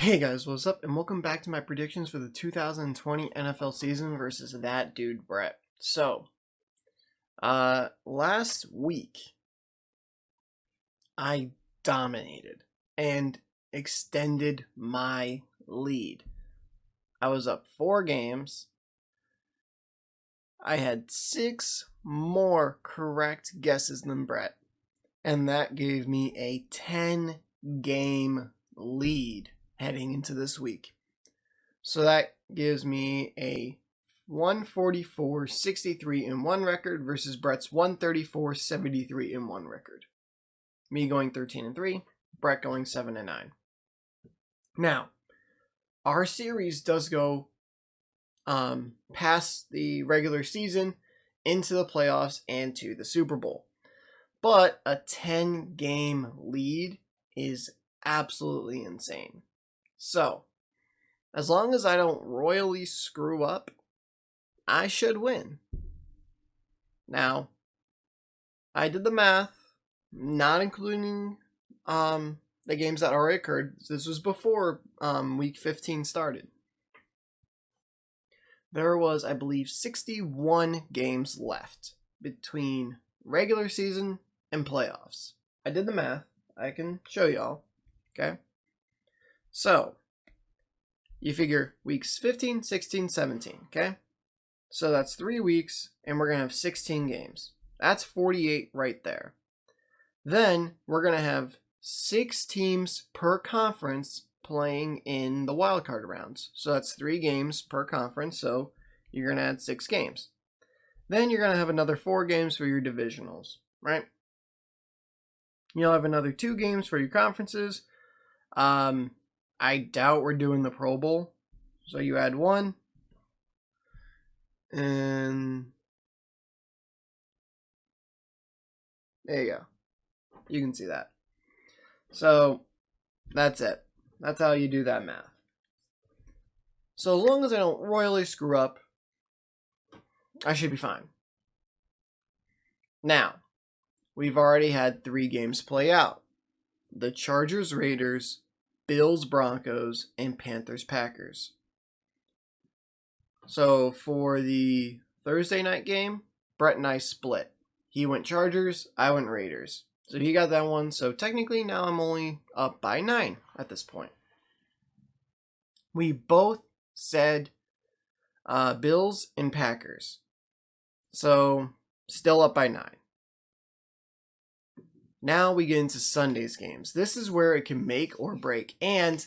Hey guys, what's up? And welcome back to my predictions for the 2020 NFL season versus that dude Brett. So, last week I dominated and extended my lead. I was up 4 games. I had 6 more correct guesses than Brett, and that gave me a 10-game lead heading into this week. So that gives me a 144-63-1 record versus Brett's 134-73-1 record. Me going 13-3, Brett going 7-9. Now, our series does go past the regular season into the playoffs and to the Super Bowl. But a 10-game lead is absolutely insane. So, as long as I don't royally screw up, I should win. Now, I did the math, not including the games that already occurred. This was before week 15 started. There was, I believe, 61 games left between regular season and playoffs. I did the math. I can show y'all. Okay? So, you figure weeks 15, 16, 17, okay? So that's 3 weeks, and we're going to have 16 games. That's 48 right there. Then we're going to have 6 teams per conference playing in the wildcard rounds. So that's 3 games per conference, so you're going to add 6 games. Then you're going to have another 4 games for your divisionals, right? You'll have another 2 games for your conferences. I doubt we're doing the Pro Bowl. So you add 1. And there you go. You can see that. So that's it. That's how you do that math. So as long as I don't royally screw up, I should be fine. Now, we've already had 3 games play out. The Chargers, Raiders, Bills, Broncos, and Panthers, Packers. So for the Thursday night game, Brett and I split. He went Chargers, I went Raiders. So he got that one. So technically now I'm only up by 9 at this point. We both said Bills and Packers. So still up by 9. Now we get into Sunday's games. This is where it can make or break. And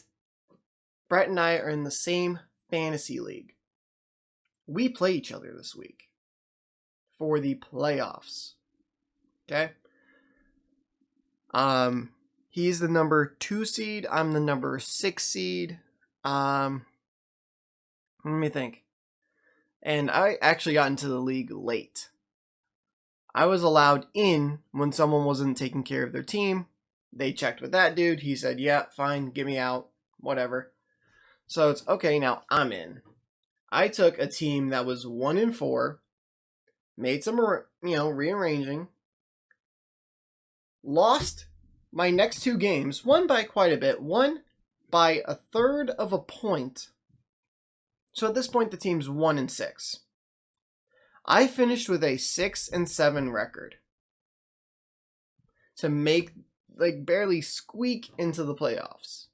Brett and I are in the same fantasy league. We play each other this week for the playoffs. Okay? He's the number 2 seed. I'm the number 6 seed. Let me think. And I actually got into the league late. I was allowed in when someone wasn't taking care of their team. They checked with that dude. He said, yeah, fine, get me out. Whatever. So it's okay, now I'm in. I took a team that was 1-4, made some, rearranging, lost my next 2 games, won by quite a bit, won by 1/3 of a point. So at this point, the team's 1-6. I finished with a 6-7 record to make, barely squeak into the playoffs.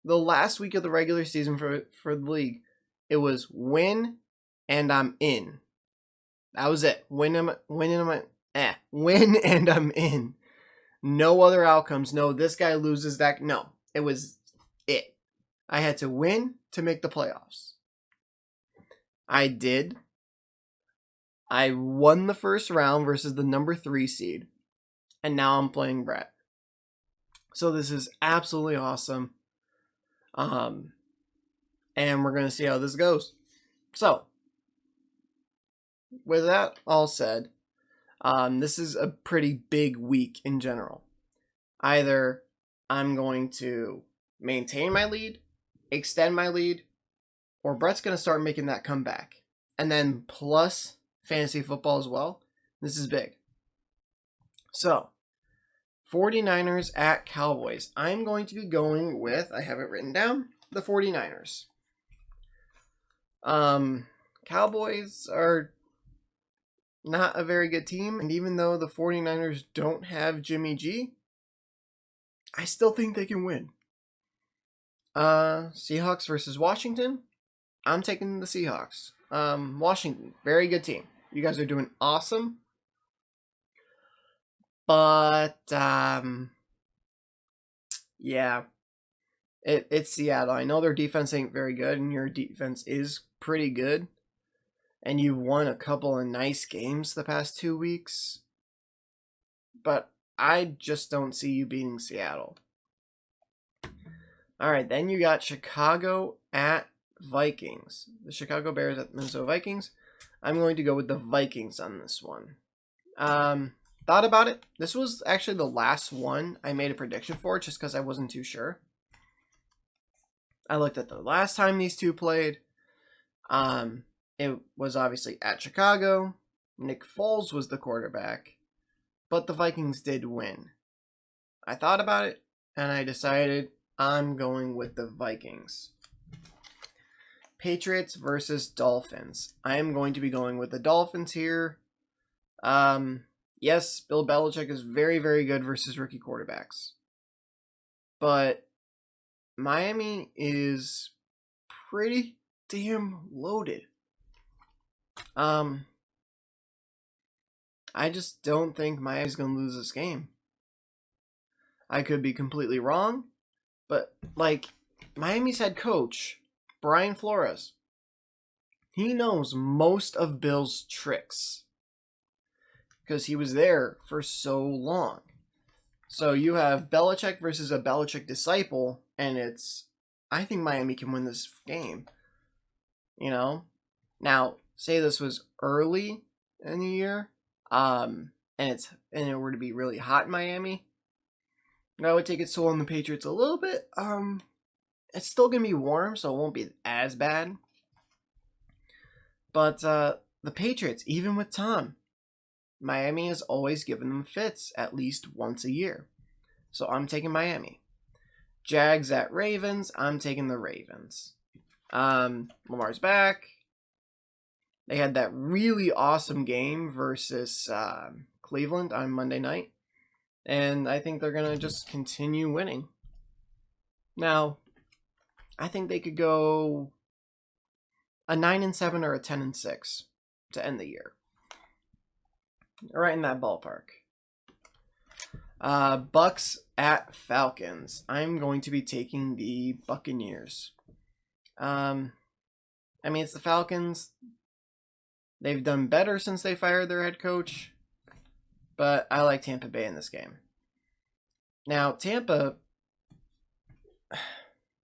The last week of the regular season for the league, it was win and I'm in. That was it. Win and I'm in. No other outcomes. No, this guy loses that. No, it was it. I had to win to make the playoffs. I did. I won the first round versus the number 3 seed. And now I'm playing Brett. So this is absolutely awesome. And we're going to see how this goes. So, with that all said, this is a pretty big week in general. Either I'm going to maintain my lead, extend my lead, or Brett's going to start making that comeback. And then plus fantasy football as well. This is big. So, 49ers at Cowboys. I'm going to be going with, I have it written down, the 49ers. Cowboys are not a very good team, and even though the 49ers don't have Jimmy G, I still think they can win. Seahawks versus Washington. I'm taking the Seahawks. Washington, very good team. You guys are doing awesome. But, yeah. It's Seattle. I know their defense ain't very good, and your defense is pretty good. And you've won a couple of nice games the past 2 weeks. But I just don't see you beating Seattle. All right, then you got Chicago at Vikings. The Chicago Bears at the Minnesota Vikings. I'm going to go with the Vikings on this one. Thought about it. This was actually the last one I made a prediction for just because I wasn't too sure. I looked at the last time these two played. It was obviously at Chicago. Nick Foles was the quarterback. But the Vikings did win. I thought about it, and I decided I'm going with the Vikings. Patriots versus Dolphins. I am going to be going with the Dolphins here. Yes, Bill Belichick is very, very good versus rookie quarterbacks. But Miami is pretty damn loaded. I just don't think Miami's going to lose this game. I could be completely wrong, but, Miami's head coach, Brian Flores, he knows most of Bill's tricks because he was there for so long. So you have Belichick versus a Belichick disciple, and I think Miami can win this game. Now, say this was early in the year, and it were to be really hot in Miami, that would take its toll on the Patriots a little bit. It's still gonna be warm, so it won't be as bad. But the Patriots, even with Tom, Miami has always given them fits at least once a year. So I'm taking Miami. Jags at Ravens. I'm taking the Ravens. Lamar's back. They had that really awesome game versus Cleveland on Monday night. And I think they're going to just continue winning. Now, I think they could go a 9-7 or a 10-6 to end the year. Right in that ballpark. Bucks at Falcons. I'm going to be taking the Buccaneers. It's the Falcons. They've done better since they fired their head coach. But I like Tampa Bay in this game. Now, Tampa...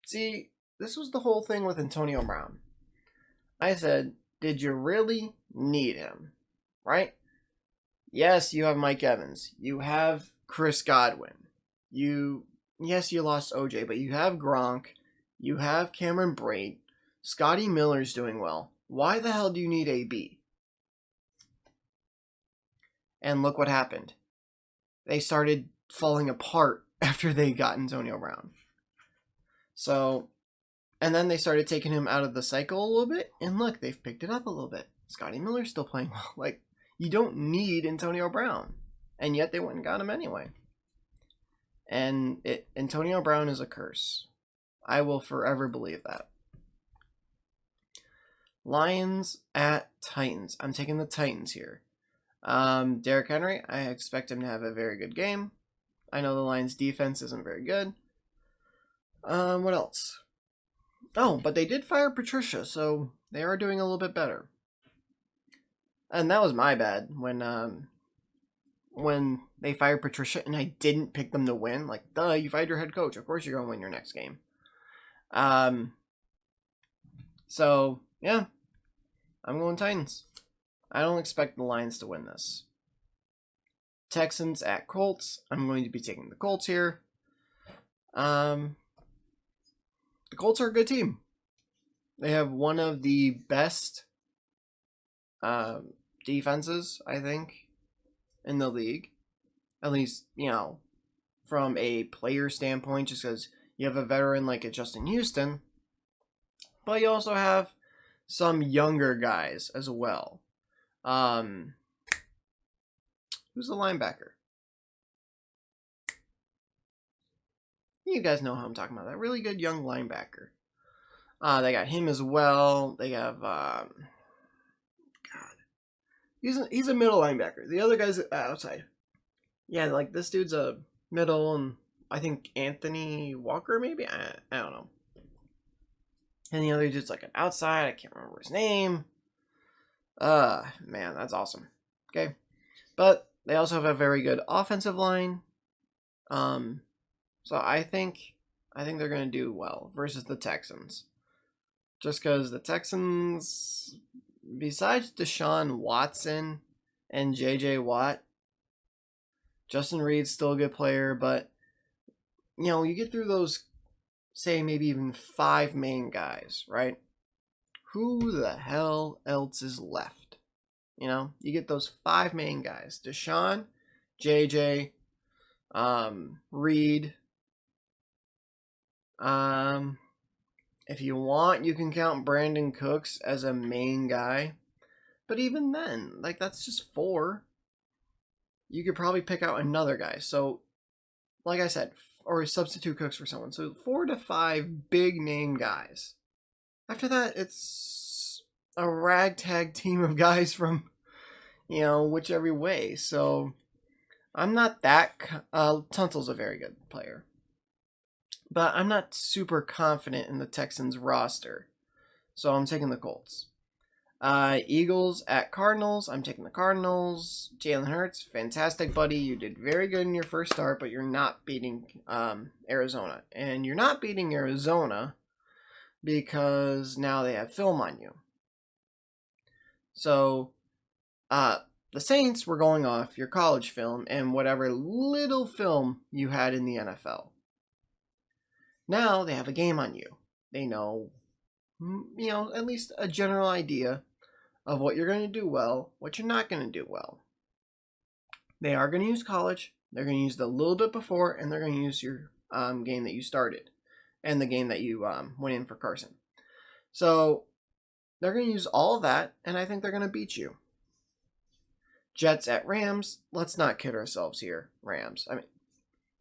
See, this was the whole thing with Antonio Brown. I said, did you really need him? Right? Yes, you have Mike Evans. You have Chris Godwin. Yes, you lost OJ, but you have Gronk. You have Cameron Brate. Scotty Miller's doing well. Why the hell do you need AB? And look what happened. They started falling apart after they got Antonio Brown. So, and then they started taking him out of the cycle a little bit, and look, they've picked it up a little bit. Scotty Miller's still playing well. You don't need Antonio Brown, and yet they went and got him anyway. And Antonio Brown is a curse. I will forever believe that. Lions at Titans. I'm taking the Titans here. Derrick Henry, I expect him to have a very good game. I know the Lions defense isn't very good. What else? Oh, but they did fire Patricia, so they are doing a little bit better. And that was my bad when they fired Patricia and I didn't pick them to win. You fired your head coach. Of course you're going to win your next game. So, yeah. I'm going Titans. I don't expect the Lions to win this. Texans at Colts. I'm going to be taking the Colts here. The Colts are a good team. They have one of the best defenses, I think, in the league. At least, from a player standpoint, just because you have a veteran like a Justin Houston, but you also have some younger guys as well. Who's the linebacker? You guys know how I'm talking about. That really good young linebacker. They got him as well. They have God. He's a middle linebacker. The other guy's outside. Yeah, like this dude's a middle, and I think Anthony Walker maybe. I don't know. And the other dude's like an outside. I can't remember his name. Man, that's awesome. Okay, but they also have a very good offensive line. So I think they're gonna do well versus the Texans. Just because the Texans, besides Deshaun Watson and J.J. Watt, Justin Reed's still a good player, but you get through those, say maybe even 5 main guys, right? Who the hell else is left? You get those 5 main guys: Deshaun, JJ, Reed. If you want, you can count Brandon Cooks as a main guy, but even then, like, that's just 4. You could probably pick out another guy. So, like I said, or substitute Cooks for someone. So 4 to 5 big name guys. After that, it's a ragtag team of guys from, whichever way. So I'm not that. Tunsil's a very good player, but I'm not super confident in the Texans roster. So I'm taking the Colts. Eagles at Cardinals. I'm taking the Cardinals. Jalen Hurts, fantastic, buddy. You did very good in your first start, but you're not beating Arizona. And you're not beating Arizona because now they have film on you. So, the Saints were going off your college film and whatever little film you had in the NFL. Now they have a game on you. They know, at least a general idea of what you're going to do well, what you're not going to do well. They are going to use college. They're going to use the little bit before, and they're going to use your game that you started and the game that you went in for Carson. So they're going to use all of that, and I think they're going to beat you. Jets at Rams. Let's not kid ourselves here, Rams. I mean,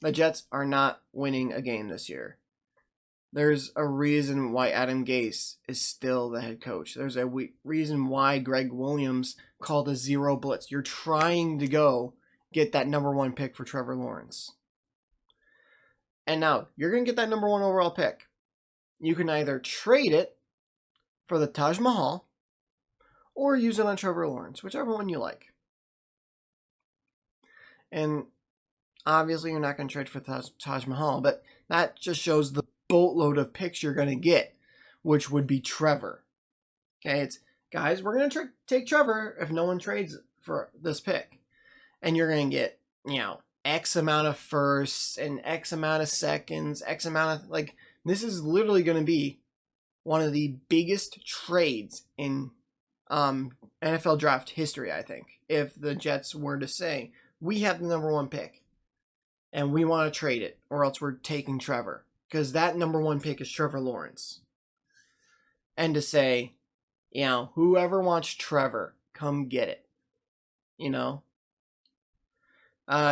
the Jets are not winning a game this year. There's a reason why Adam Gase is still the head coach. There's a reason why Greg Williams called a 0 blitz. You're trying to go get that number 1 pick for Trevor Lawrence. And now, you're going to get that number 1 overall pick. You can either trade it for the Taj Mahal or use it on Trevor Lawrence, whichever one you like. And obviously, you're not going to trade for Taj Mahal, but that just shows the boatload of picks you're going to get, which would be Trevor. Okay, it's, guys, we're going to take Trevor if no one trades for this pick. And you're going to get, X amount of firsts and X amount of seconds, X amount of, this is literally going to be one of the biggest trades in NFL draft history, I think, if the Jets were to say, we have the number 1 pick and we want to trade it, or else we're taking Trevor. Because that number 1 pick is Trevor Lawrence. And to say, whoever wants Trevor, come get it.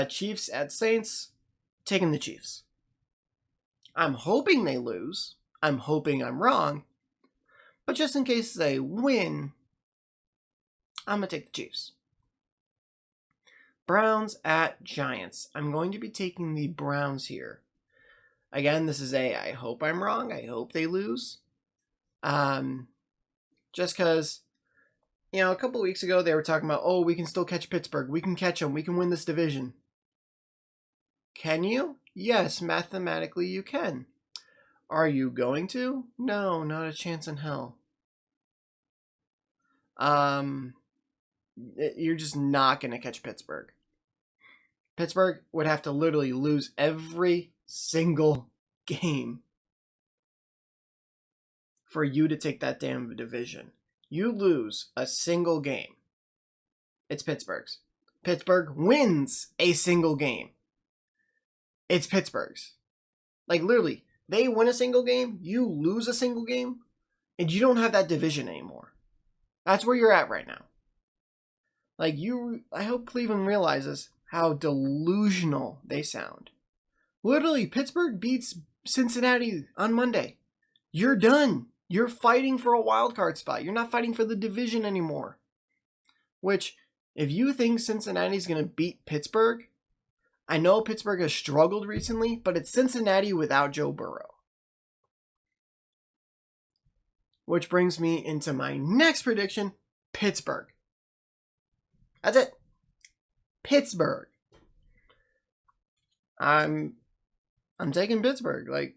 Chiefs at Saints, taking the Chiefs. I'm hoping they lose. I'm hoping I'm wrong. But just in case they win, I'm going to take the Chiefs. Browns at Giants. I'm going to be taking the Browns here. Again, this is I hope I'm wrong. I hope they lose. Just because, a couple of weeks ago they were talking about, we can still catch Pittsburgh. We can catch them. We can win this division. Can you? Yes, mathematically you can. Are you going to? No, not a chance in hell. You're just not going to catch Pittsburgh. Pittsburgh would have to literally lose every single game for you to take that damn division. You lose a single game, it's Pittsburgh's. Pittsburgh wins a single game, it's Pittsburgh's. Like, literally, they win a single game, you lose a single game, and you don't have that division anymore. That's where you're at right now. Like, I hope Cleveland realizes how delusional they sound. Literally, Pittsburgh beats Cincinnati on Monday. You're done. You're fighting for a wild card spot. You're not fighting for the division anymore. Which, if you think Cincinnati's going to beat Pittsburgh, I know Pittsburgh has struggled recently, but it's Cincinnati without Joe Burrow. Which brings me into my next prediction, Pittsburgh. That's it. Pittsburgh. I'm taking Pittsburgh. Like,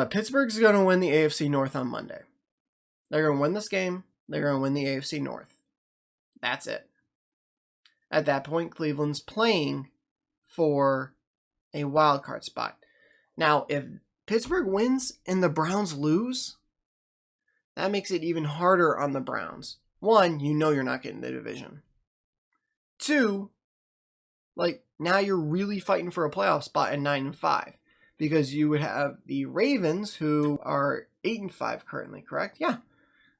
Pittsburgh's going to win the AFC North on Monday. They're going to win this game. They're going to win the AFC North. That's it. At that point, Cleveland's playing for a wild card spot. Now, if Pittsburgh wins and the Browns lose, that makes it even harder on the Browns. One, you know you're not getting the division. Two, like, now you're really fighting for a playoff spot at 9-5. Because you would have the Ravens, who are 8-5 currently, correct? Yeah.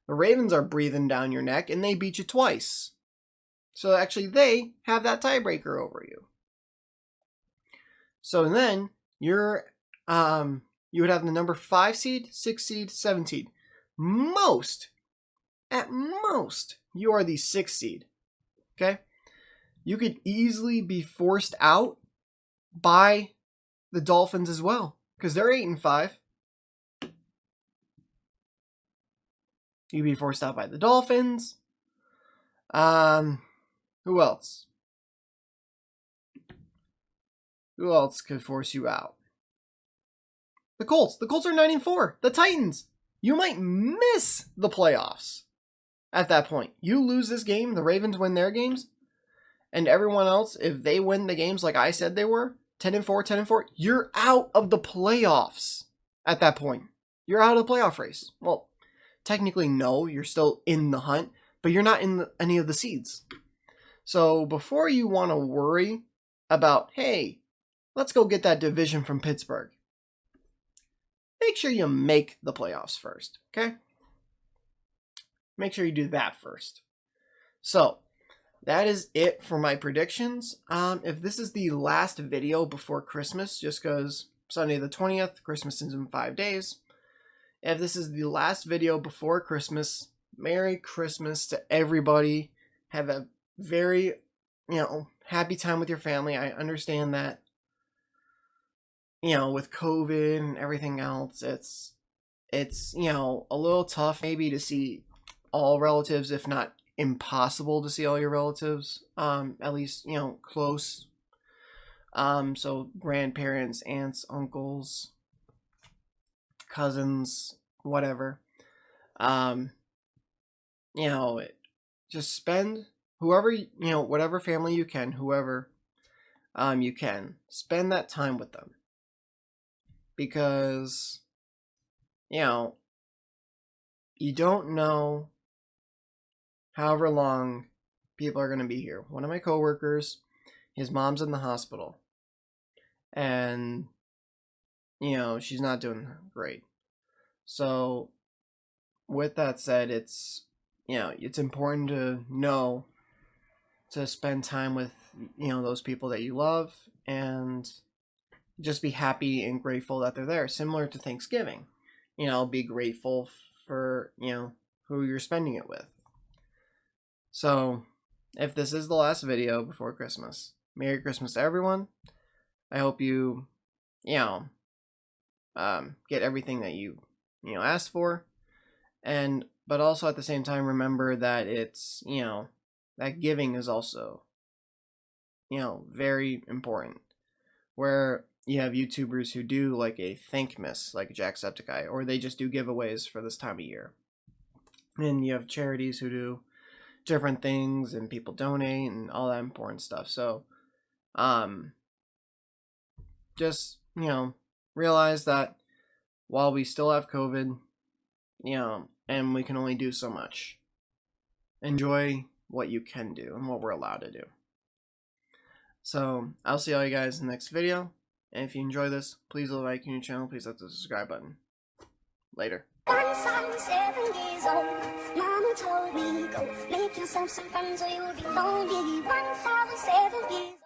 The Ravens are breathing down your neck, and they beat you twice. So actually, they have that tiebreaker over you. So then, you would have the number 5 seed, 6 seed, 7 seed. At most, you are the 6th seed. Okay? You could easily be forced out by the Dolphins as well, because they're 8-5. You'd be forced out by the Dolphins. Who else? Who else could force you out? The Colts. The Colts are 9-4. The Titans. You might miss the playoffs at that point. You lose this game, the Ravens win their games, and everyone else, if they win the games like I said they were, 10-4, 10-4, you're out of the playoffs at that point. You're out of the playoff race. Well, technically, no, you're still in the hunt, but you're not in any of the seeds. So before you want to worry about, hey, let's go get that division from Pittsburgh, make sure you make the playoffs first, okay? Make sure you do that first. So, that is it for my predictions. If this is the last video before Christmas, just because Sunday the 20th, Christmas is in 5 days. If this is the last video before Christmas, Merry Christmas to everybody. Have a very, happy time with your family. I understand that, with COVID and everything else, it's a little tough maybe to see all relatives, if not impossible to see all your relatives, at least, close. So grandparents, aunts, uncles, cousins, whatever. Just spend whoever, whatever family you can, whoever you can, spend that time with them. Because, you don't know however long people are going to be here. One of my coworkers, his mom's in the hospital. And, she's not doing great. So, with that said, it's important to know to spend time with, those people that you love and just be happy and grateful that they're there. Similar to Thanksgiving. Be grateful for, who you're spending it with. So, if this is the last video before Christmas, Merry Christmas to everyone. I hope you, get everything that you, asked for. But also at the same time, remember that it's, that giving is also, very important. Where you have YouTubers who do like a Thankmas, like Jacksepticeye, or they just do giveaways for this time of year. And you have charities who do different things and people donate and all that important stuff. So, just, realize that while we still have COVID, and we can only do so much, enjoy what you can do and what we're allowed to do. So I'll see all you guys in the next video. And if you enjoy this, please leave a like on your channel. Please hit the subscribe button. Later. Once I was 7 years old, Mama told me, go make yourself some friends or you'll be lonely. Once I was 7 years